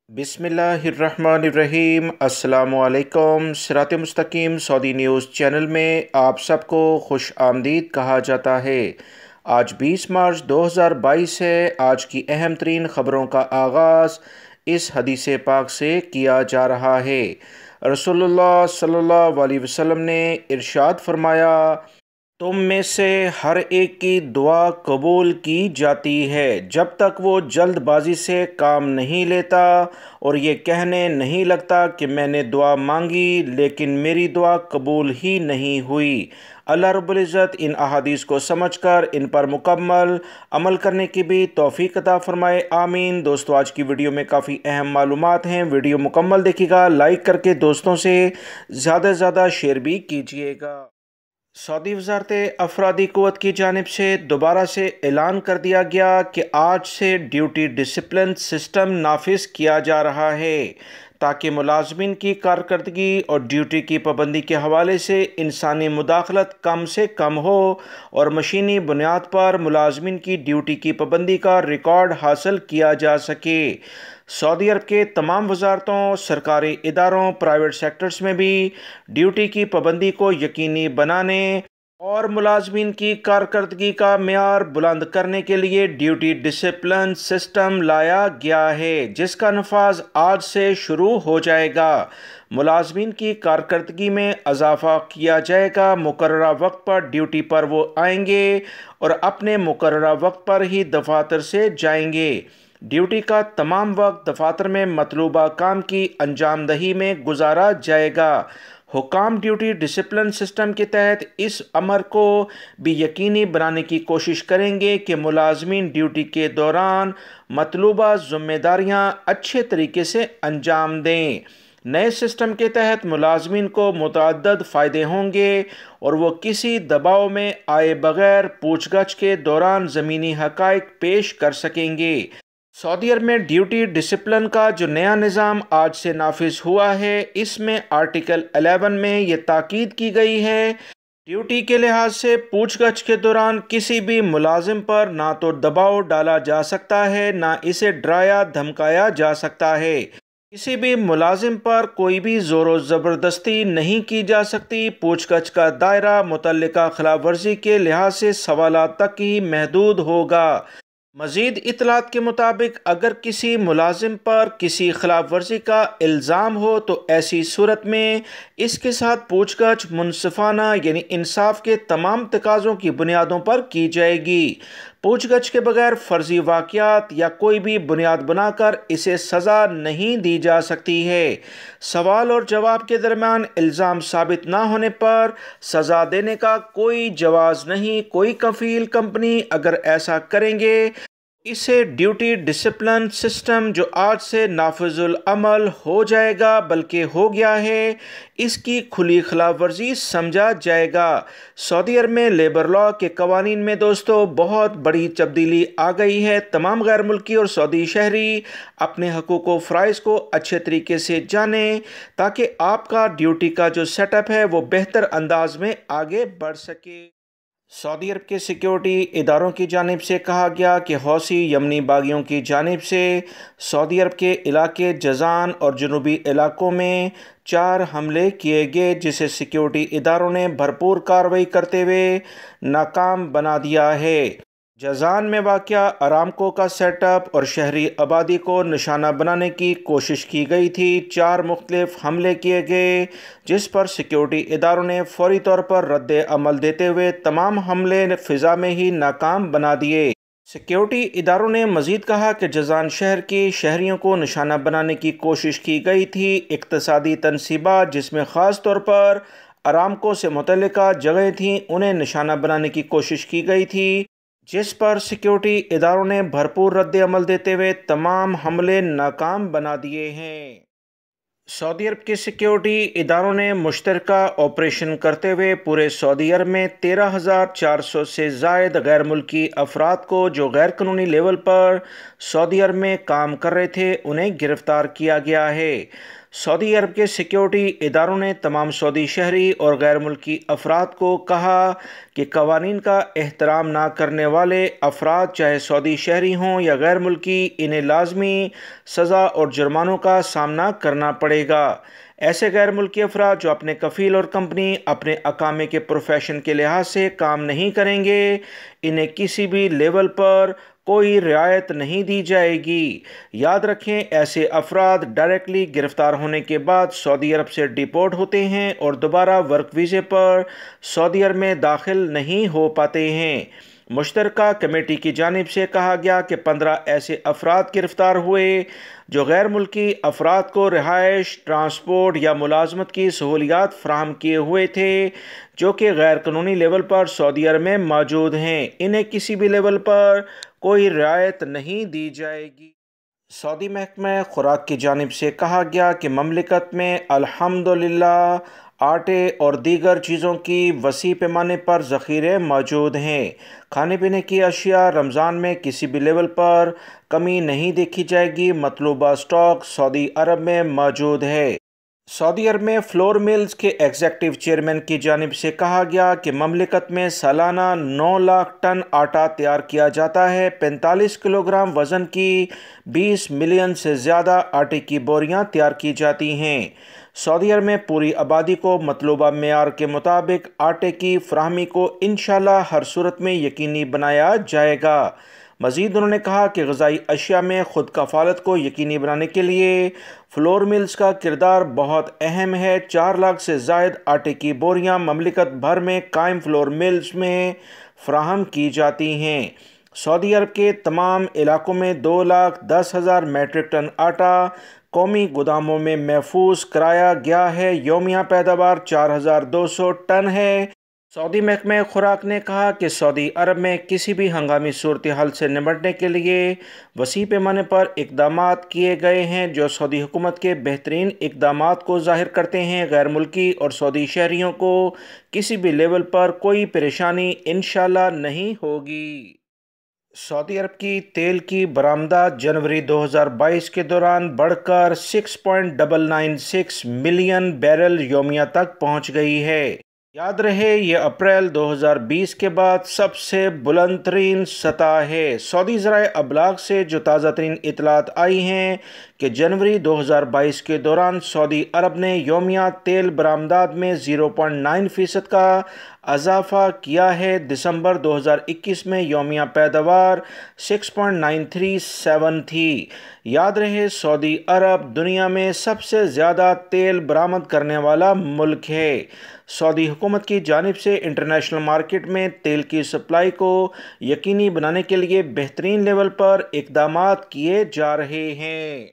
बिस्मिल्लाहिर्रहमानिर्रहीम। अस्सलामु अलैकुम। सिरात मुस्तकीम सऊदी न्यूज़ चैनल में आप सबको खुश आमदीद कहा जाता है। आज 20 मार्च 2022 है। आज की अहम तरीन ख़बरों का आगाज़ इस हदीस पाक से किया जा रहा है। रसूलुल्लाह सल्लल्लाहु अलैहि वसल्लम ने इरशाद फरमाया, तुम में से हर एक की दुआ कबूल की जाती है जब तक वो जल्दबाजी से काम नहीं लेता और ये कहने नहीं लगता कि मैंने दुआ मांगी लेकिन मेरी दुआ कबूल ही नहीं हुई। अल्लाह रब्बुल इज़्ज़त इन अहादीस को समझकर इन पर मुकम्मल अमल करने की भी तौफीक अता फरमाए। आमीन। दोस्तों, आज की वीडियो में काफ़ी अहम मालूमात हैं। वीडियो मुकम्मल देखिएगा, लाइक करके दोस्तों से ज़्यादा से ज़्यादा शेयर भी कीजिएगा। सऊदी वज़ारत अफरादी क़ुव्वत की जानिब से दोबारा से ऐलान कर दिया गया कि आज से ड्यूटी डिसिप्लिन सिस्टम नाफिज किया जा रहा है ताकि मुलाजमिन की कारकर्दगी और ड्यूटी की पाबंदी के हवाले से इंसानी मुदाखलत कम से कम हो और मशीनी बुनियाद पर मुलाजमिन की ड्यूटी की पाबंदी का रिकॉर्ड हासिल किया जा सके। सऊदी अरब के तमाम वजारतों, सरकारी इदारों, प्राइवेट सेक्टर्स में भी ड्यूटी की पाबंदी को यकीनी बनाने और मुलाजमीन की कारकर्दगी का मेयार बुलंद करने के लिए ड्यूटी डिसिप्लिन सिस्टम लाया गया है, जिसका नफाज आज से शुरू हो जाएगा। मुलाजमीन की कारकर्दगी में इजाफा किया जाएगा। मुकर्ररा वक्त पर ड्यूटी पर वो आएंगे और अपने मुकर्ररा वक्त पर ही दफातर से जाएंगे। ड्यूटी का तमाम वक्त दफातर में मतलूबा काम की अंजामदही में गुजारा जाएगा। हुकाम ड्यूटी डिसिप्लिन सिस्टम के तहत इस अमर को भी यकीनी बनाने की कोशिश करेंगे कि मुलाजमीन ड्यूटी के दौरान मतलूबा ज़िम्मेदारियां अच्छे तरीके से अंजाम दें। नए सिस्टम के तहत मुलाजमीन को मुतअद्दिद फ़ायदे होंगे और वो किसी दबाव में आए बगैर पूछगछ के दौरान ज़मीनी हक़ाइक़ पेश कर सकेंगे। सऊदी अरब में ड्यूटी डिसिप्लिन का जो नया निज़ाम आज से नाफिज हुआ है, इसमें आर्टिकल 11 में ये ताकीद की गई है, ड्यूटी के लिहाज से पूछगछ के दौरान किसी भी मुलाजिम पर ना तो दबाव डाला जा सकता है, ना इसे डराया धमकाया जा सकता है। किसी भी मुलाजिम पर कोई भी ज़ोर ज़बरदस्ती नहीं की जा सकती। पूछगछ का दायरा मुतल्लिका खिलाफ वर्जी के लिहाज से सवालात तक ही महदूद होगा। मज़ीद इतलात के मुताबिक अगर किसी मुलाजिम पर किसी खिलाफ वर्जी का इल्ज़ाम हो तो ऐसी सूरत में इसके साथ पूछगछ मुनसिफाना यानी इंसाफ के तमाम तकाज़ों की बुनियादों पर की जाएगी। पूछगछ के बगैर फर्जी वाक़यात या कोई भी बुनियाद बनाकर इसे सज़ा नहीं दी जा सकती है। सवाल और जवाब के दरमियान इल्ज़ाम साबित ना होने पर सज़ा देने का कोई जवाज़ नहीं। कोई कफ़ील कंपनी अगर ऐसा करेंगे, इसे ड्यूटी डिसिप्लिन सिस्टम जो आज से नाफिजुल अमल हो जाएगा बल्कि हो गया है, इसकी खुली खिलाफ वर्जी समझा जाएगा। सऊदी अरब में लेबर लॉ के कवानीन में दोस्तों बहुत बड़ी तब्दीली आ गई है। तमाम गैर मुल्की और सऊदी शहरी अपने हकूक़ व फ़राइज़ को अच्छे तरीके से जानें ताकि आपका ड्यूटी का जो सेटअप है वो बेहतर अंदाज में आगे बढ़ सके। सऊदी अरब के सिक्योरिटी इदारों की जानिब से कहा गया कि हौसी यमनी बागियों की जानिब से सऊदी अरब के इलाके जज़ान और जनूबी इलाकों में 4 हमले किए गए, जिसे सिक्योरिटी इदारों ने भरपूर कार्रवाई करते हुए नाकाम बना दिया है। जज़ान में वाक़या अरामको का सेटअप और शहरी आबादी को निशाना बनाने की कोशिश की गई थी। 4 मुख्तलिफ हमले किए गए, जिस पर सिक्योरिटी इदारों ने फौरी तौर पर रद्द अमल देते हुए तमाम हमले फ़िज़ा में ही नाकाम बना दिए। सिक्योरिटी इदारों ने मज़ीद कहा कि जज़ान शहर के शहरियों को निशाना बनाने की कोशिश की गई थी। इक़्तिसादी तनसीबात जिसमें ख़ास तौर पर अरामको से मुतल्लिका जगह थीं, उन्हें निशाना बनाने की कोशिश की गई थी, जिस पर सिक्योरिटी इदारों ने भरपूर रद्द अमल देते हुए तमाम हमले नाकाम बना दिए हैं। सऊदी अरब के सिक्योरिटी इदारों ने मुश्तरका ऑपरेशन करते हुए पूरे सऊदी अरब में 13,400 से ज़ायद गैर मुल्की अफराद को जो गैर कानूनी लेवल पर सऊदी अरब में काम कर रहे थे, उन्हें गिरफ़्तार किया गया है। سعودی عرب کے سیکیورٹی اداروں نے تمام سعودی شہری اور غیر ملکی افراد کو کہا کہ قوانین کا احترام نہ کرنے والے افراد چاہے سعودی شہری ہوں یا غیر ملکی انہیں لازمی سزا اور جرمانوں کا سامنا کرنا پڑے گا۔ ایسے غیر ملکی افراد جو اپنے کفیل اور کمپنی اپنے اقامے کے پروفیشن کے لحاظ سے کام نہیں کریں گے، انہیں کسی بھی لیول پر کوئی رعایت نہیں دی جائے گی۔ یاد رکھیں، ایسے افراد ڈائریکٹلی گرفتار ہونے کے بعد سعودی عرب سے ڈیپورٹ ہوتے ہیں اور دوبارہ ورک ویزے پر سعودی عرب میں داخل نہیں ہو پاتے ہیں۔ مشترکہ کمیٹی کی جانب سے کہا گیا کہ 15 ایسے افراد گرفتار ہوئے جو غیر ملکی افراد کو رہائش، ٹرانسپورٹ یا ملازمت کی سہولیات فراہم کیے ہوئے تھے جو کہ غیر قانونی لیول پر سعودی عرب میں موجود ہیں۔ انہیں کسی بھی لیول پر کوئی رعایت نہیں دی جائے گی۔ سعودی محکمہ خوراک کی جانب سے کہا گیا کہ مملکت میں الحمدللہ آٹے اور دیگر چیزوں کی وسیع پیمانے پر ذخیرے موجود ہیں۔ کھانے پینے کی اشیاء رمضان میں کسی بھی لیول پر کمی نہیں دیکھی جائے گی۔ مطلوبہ اسٹاک سعودی عرب میں موجود ہے۔ سعودی عرب میں فلور ملز کے ایگزیکٹو چیئرمین کی جانب سے کہا گیا کہ مملکت میں سالانہ 9 لاکھ ٹن آٹا تیار کیا جاتا ہے۔ 45 کلو گرام وزن کی 20 ملین سے زیادہ آٹے کی بوریاں تیار کی جاتی ہیں۔ سعودی عرب میں پوری آبادی کو مطلوبہ معیار کے مطابق آٹے کی فراہمی کو انشاءاللہ ہر صورت میں یقینی بنایا جائے گا۔ مزید انہوں نے کہا کہ غذائی اشیاء میں خود کفالت کو یقینی بنانے کے لیے فلور ملز کا کردار بہت اہم ہے۔ 4 لاکھ سے زائد آٹے کی بوریاں مملکت بھر میں قائم فلور ملز میں فراہم کی جاتی ہیں۔ سعودی عرب کے تمام علاقوں میں 2,10,000 میٹرک ٹن آٹا قومی گوداموں میں محفوظ کرایا گیا ہے۔ یومیہ پیداوار 4,200 ٹن ہے۔ سعودی محکمہ خوراک نے کہا کہ سعودی عرب میں کسی بھی ہنگامی صورتحال سے نمٹنے کے لیے وسیع پیمانے پر اقدامات کیے گئے ہیں جو سعودی حکومت کے بہترین اقدامات کو ظاہر کرتے ہیں۔ غیر ملکی اور سعودی شہریوں کو کسی بھی لیول پر کوئی پریشانی انشاءاللہ نہیں ہوگی۔ سعودی عرب کی تیل کی برآمدات جنوری 2022 کے دوران بڑھ کر 6.996 ملین بیرل یومیہ تک پہنچ گئی ہے۔ یاد رہے، یہ اپریل 2020 کے بعد سب سے بلند ترین سطح ہے۔ سعودی ذرائع ابلاغ سے جو تازہ ترین اطلاعات آئی ہیں کہ جنوری 2022 کے دوران سعودی عرب نے یومیہ تیل برآمدات میں 0.9% کا اضافہ کیا ہے۔ دسمبر 2021 میں یومیہ پیداوار 6.937 تھی۔ یاد رہے، سعودی عرب دنیا میں سب سے زیادہ تیل برآمد کرنے والا ملک ہے۔ سعودی حکومت کی جانب سے انٹرنیشنل مارکیٹ میں تیل کی سپلائی کو یقینی بنانے کے لیے بہترین لیول پر اقدامات کیے جا رہے ہیں۔